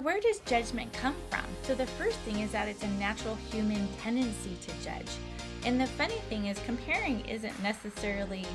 Where does judgment come from? So the first thing is that it's a natural human tendency to judge. And the funny thing is comparing isn't necessarily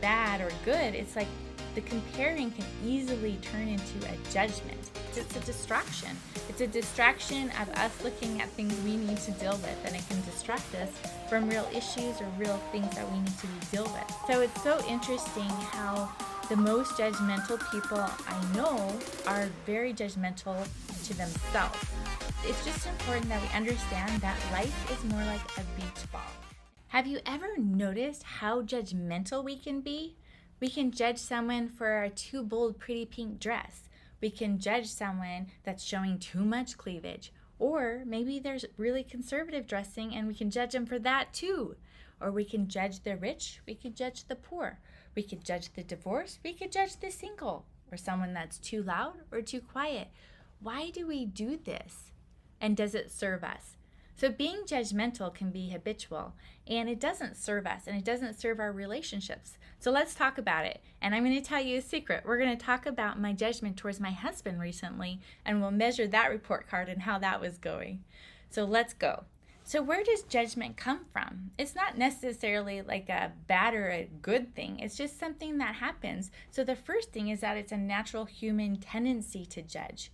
bad or good. It's like the comparing can easily turn into a judgment. It's a distraction. It's a distraction of us looking at things we need to deal with, and it can distract us from real issues or real things that we need to deal with. So it's so interesting how the most judgmental people I know are very judgmental to themselves. It's just important that we understand that life is more like a beach ball. Have you ever noticed how judgmental we can be? We can judge someone for a too bold, pretty pink dress. We can judge someone that's showing too much cleavage. Or maybe there's really conservative dressing and we can judge them for that too. Or we can judge the rich, we could judge the poor. We could judge the divorced, we could judge the single. Or someone that's too loud or too quiet. Why do we do this? And does it serve us? So being judgmental can be habitual, and it doesn't serve us, and it doesn't serve our relationships. So let's talk about it. And I'm going to tell you a secret. We're going to talk about my judgment towards my husband recently, and we'll measure that report card and how that was going. So let's go. So where does judgment come from? It's not necessarily like a bad or a good thing. It's just something that happens. So the first thing is that it's a natural human tendency to judge.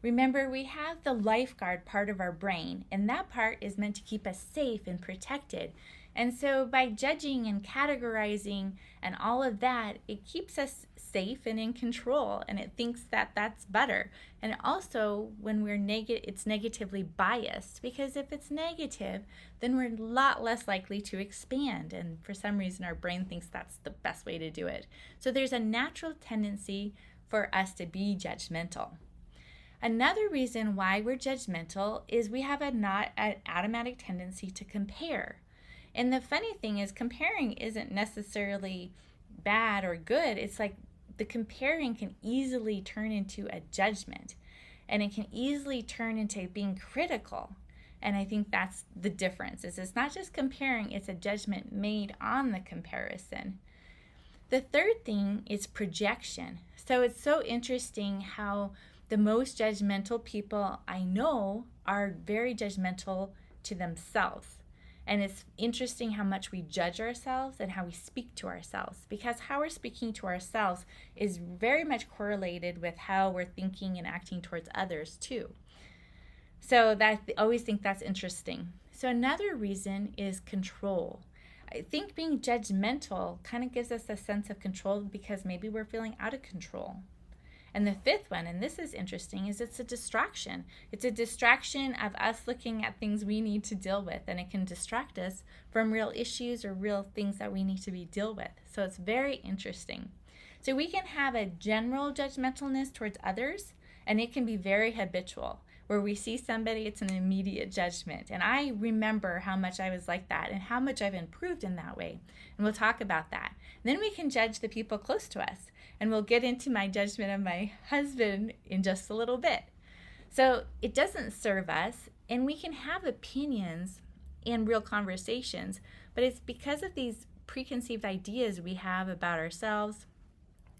Remember, we have the lifeguard part of our brain, and that part is meant to keep us safe and protected. And so by judging and categorizing and all of that, it keeps us safe and in control, and it thinks that that's better. And also, when we're it's negatively biased, because if it's negative, then we're a lot less likely to expand. And for some reason, our brain thinks that's the best way to do it. So there's a natural tendency for us to be judgmental. Another reason why we're judgmental is we have an automatic tendency to compare. And the funny thing is comparing isn't necessarily bad or good. It's like the comparing can easily turn into a judgment, and it can easily turn into being critical. And I think that's the difference. It's not just comparing, it's a judgment made on the comparison. The third thing is projection. So it's so interesting how the most judgmental people I know are very judgmental to themselves. And it's interesting how much we judge ourselves and how we speak to ourselves, because how we're speaking to ourselves is very much correlated with how we're thinking and acting towards others too. So I always think that's interesting. So another reason is control. I think being judgmental kind of gives us a sense of control because maybe we're feeling out of control. And the fifth one, and this is interesting, is it's a distraction. It's a distraction of us looking at things we need to deal with, and it can distract us from real issues or real things that we need to deal with. So it's very interesting. So we can have a general judgmentalness towards others, and it can be very habitual. Where we see somebody, it's an immediate judgment. And I remember how much I was like that and how much I've improved in that way. And we'll talk about that. And then we can judge the people close to us. And we'll get into my judgment of my husband in just a little bit. So it doesn't serve us, and we can have opinions and real conversations, but it's because of these preconceived ideas we have about ourselves,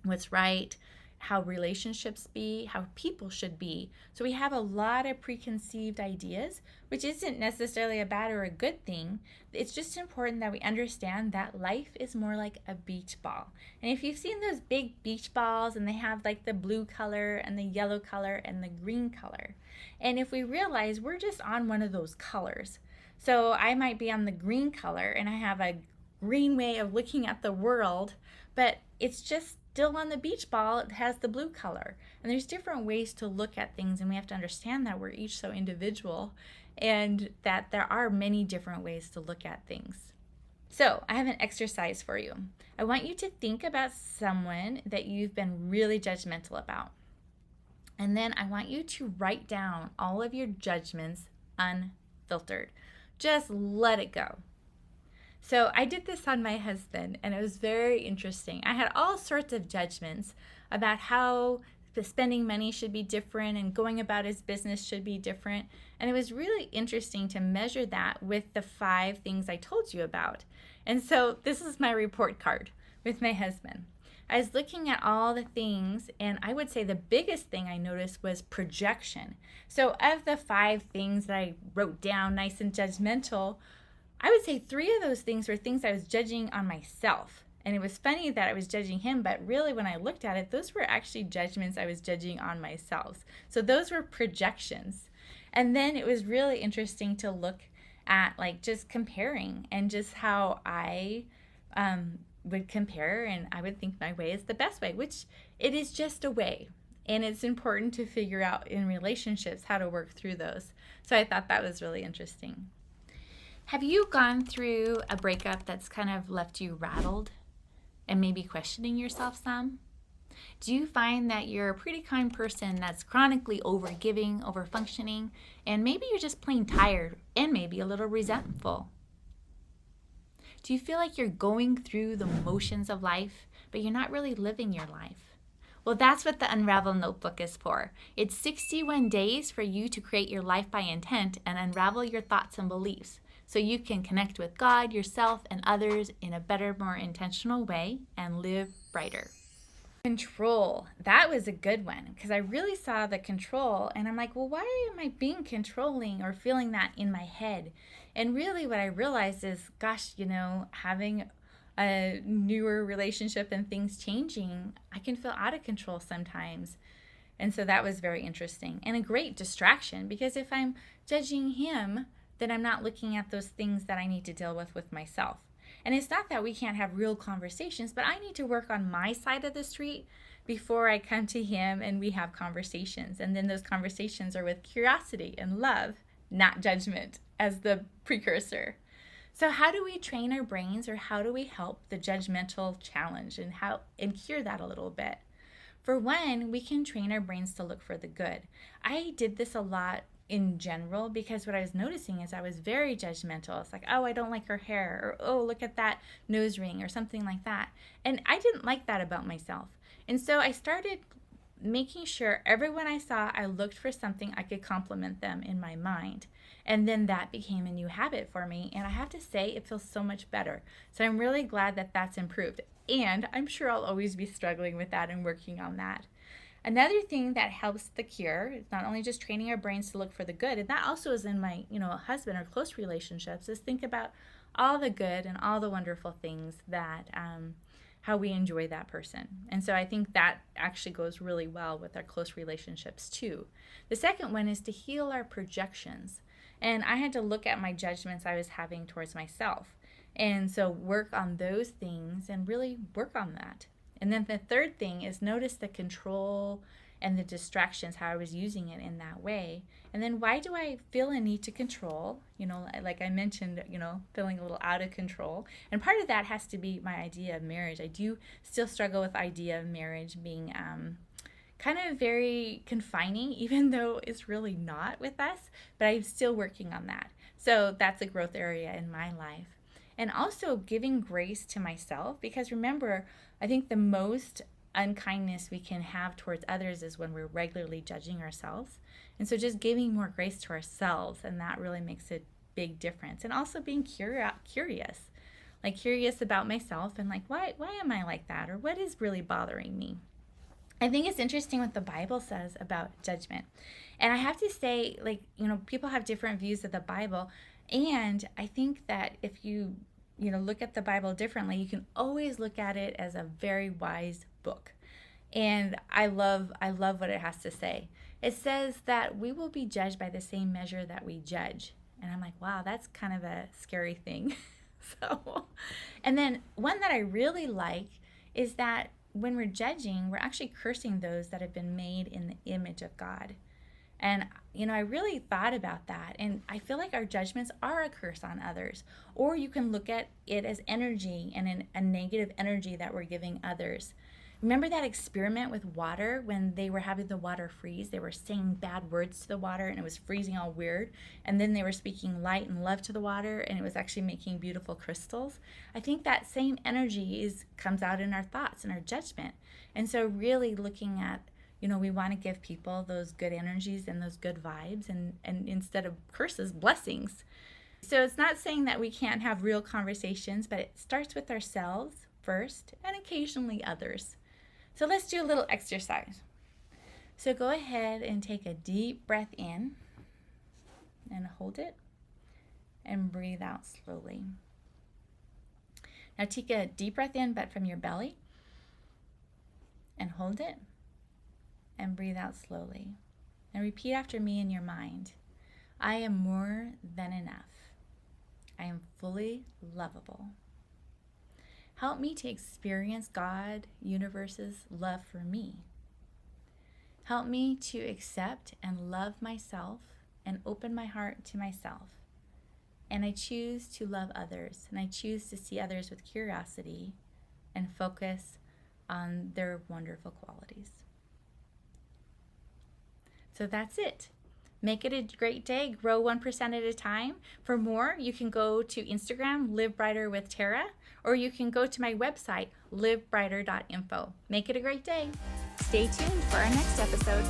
what's right, how relationships be, how people should be. So we have a lot of preconceived ideas, which isn't necessarily a bad or a good thing. It's just important that we understand that life is more like a beach ball. And if you've seen those big beach balls and they have like the blue color and the yellow color and the green color, and if we realize we're just on one of those colors. So I might be on the green color and I have a green way of looking at the world, but it's just still on the beach ball, it has the blue color. And there's different ways to look at things, and we have to understand that we're each so individual and that there are many different ways to look at things. So I have an exercise for you. I want you to think about someone that you've been really judgmental about. And then I want you to write down all of your judgments unfiltered. Just let it go. So I did this on my husband, and it was very interesting. I had all sorts of judgments about how spending money should be different and going about his business should be different. And it was really interesting to measure that with the 5 things I told you about. And so this is my report card with my husband. I was looking at all the things, and I would say the biggest thing I noticed was projection. So, of the 5 things that I wrote down, nice and judgmental, I would say 3 of those things were things I was judging on myself. And it was funny that I was judging him, but really, when I looked at it, those were actually judgments I was judging on myself. So, those were projections. And then it was really interesting to look at like just comparing and just how I would compare, and I would think my way is the best way, which it is just a way. And it's important to figure out in relationships how to work through those. So I thought that was really interesting. Have you gone through a breakup that's kind of left you rattled and maybe questioning yourself some? Do you find that you're a pretty kind person that's chronically overgiving, overfunctioning, and maybe you're just plain tired and maybe a little resentful? Do you feel like you're going through the motions of life, but you're not really living your life? Well, that's what the Unravel Notebook is for. It's 61 days for you to create your life by intent and unravel your thoughts and beliefs so you can connect with God, yourself, and others in a better, more intentional way and live brighter. Control. That was a good one because I really saw the control and I'm like, well, why am I being controlling or feeling that in my head? And really what I realized is, gosh, having a newer relationship and things changing, I can feel out of control sometimes. And so that was very interesting and a great distraction because if I'm judging him, then I'm not looking at those things that I need to deal with myself. And it's not that we can't have real conversations, but I need to work on my side of the street before I come to him and we have conversations. And then those conversations are with curiosity and love, not judgment as the precursor. So how do we train our brains, or how do we help the judgmental challenge and cure that a little bit? For one, we can train our brains to look for the good. I did this a lot in general because what I was noticing is I was very judgmental. It's like, oh, I don't like her hair, or oh, look at that nose ring, or something like that. And I didn't like that about myself. And so I started making sure everyone I saw, I looked for something I could compliment them in my mind. And then that became a new habit for me. And I have to say, it feels so much better. So I'm really glad that that's improved. And I'm sure I'll always be struggling with that and working on that. Another thing that helps the cure is not only just training our brains to look for the good, and that also is in my, husband or close relationships, is think about all the good and all the wonderful things that, how we enjoy that person. And so I think that actually goes really well with our close relationships too. The second one is to heal our projections. And I had to look at my judgments I was having towards myself. And so work on those things and really work on that. And then the third thing is notice the control and the distractions, how I was using it in that way. And then why do I feel a need to control? Like I mentioned, feeling a little out of control. And part of that has to be my idea of marriage. I do still struggle with the idea of marriage being kind of very confining, even though it's really not with us, but I'm still working on that. So that's a growth area in my life. And also giving grace to myself, because remember, I think the most unkindness we can have towards others is when we're regularly judging ourselves. And so just giving more grace to ourselves, and that really makes a big difference. And also being curious about myself and like, why am I like that? Or what is really bothering me? I think it's interesting what the Bible says about judgment. And I have to say, people have different views of the Bible. And I think that if you look at the Bible differently, you can always look at it as a very wise book. And I love what it has to say. It says that we will be judged by the same measure that we judge. And I'm like, wow, that's kind of a scary thing. And then one that I really like is that when we're judging, we're actually cursing those that have been made in the image of God. And, I really thought about that. And I feel like our judgments are a curse on others. Or you can look at it as energy and a negative energy that we're giving others. Remember that experiment with water when they were having the water freeze? They were saying bad words to the water and it was freezing all weird. And then they were speaking light and love to the water and it was actually making beautiful crystals. I think that same energy comes out in our thoughts and our judgment. And so really looking at, we want to give people those good energies and those good vibes and instead of curses, blessings. So it's not saying that we can't have real conversations, but it starts with ourselves first and occasionally others. So let's do a little exercise. So go ahead and take a deep breath in and hold it and breathe out slowly. Now take a deep breath in, but from your belly, and hold it and breathe out slowly. And repeat after me in your mind. I am more than enough. I am fully lovable. Help me to experience God, universe's love for me. Help me to accept and love myself and open my heart to myself. And I choose to love others, and I choose to see others with curiosity and focus on their wonderful qualities. So that's it. Make it a great day. Grow 1% at a time. For more, you can go to Instagram, Live Brighter with Tara, or you can go to my website, livebrighter.info. Make it a great day. Stay tuned for our next episode.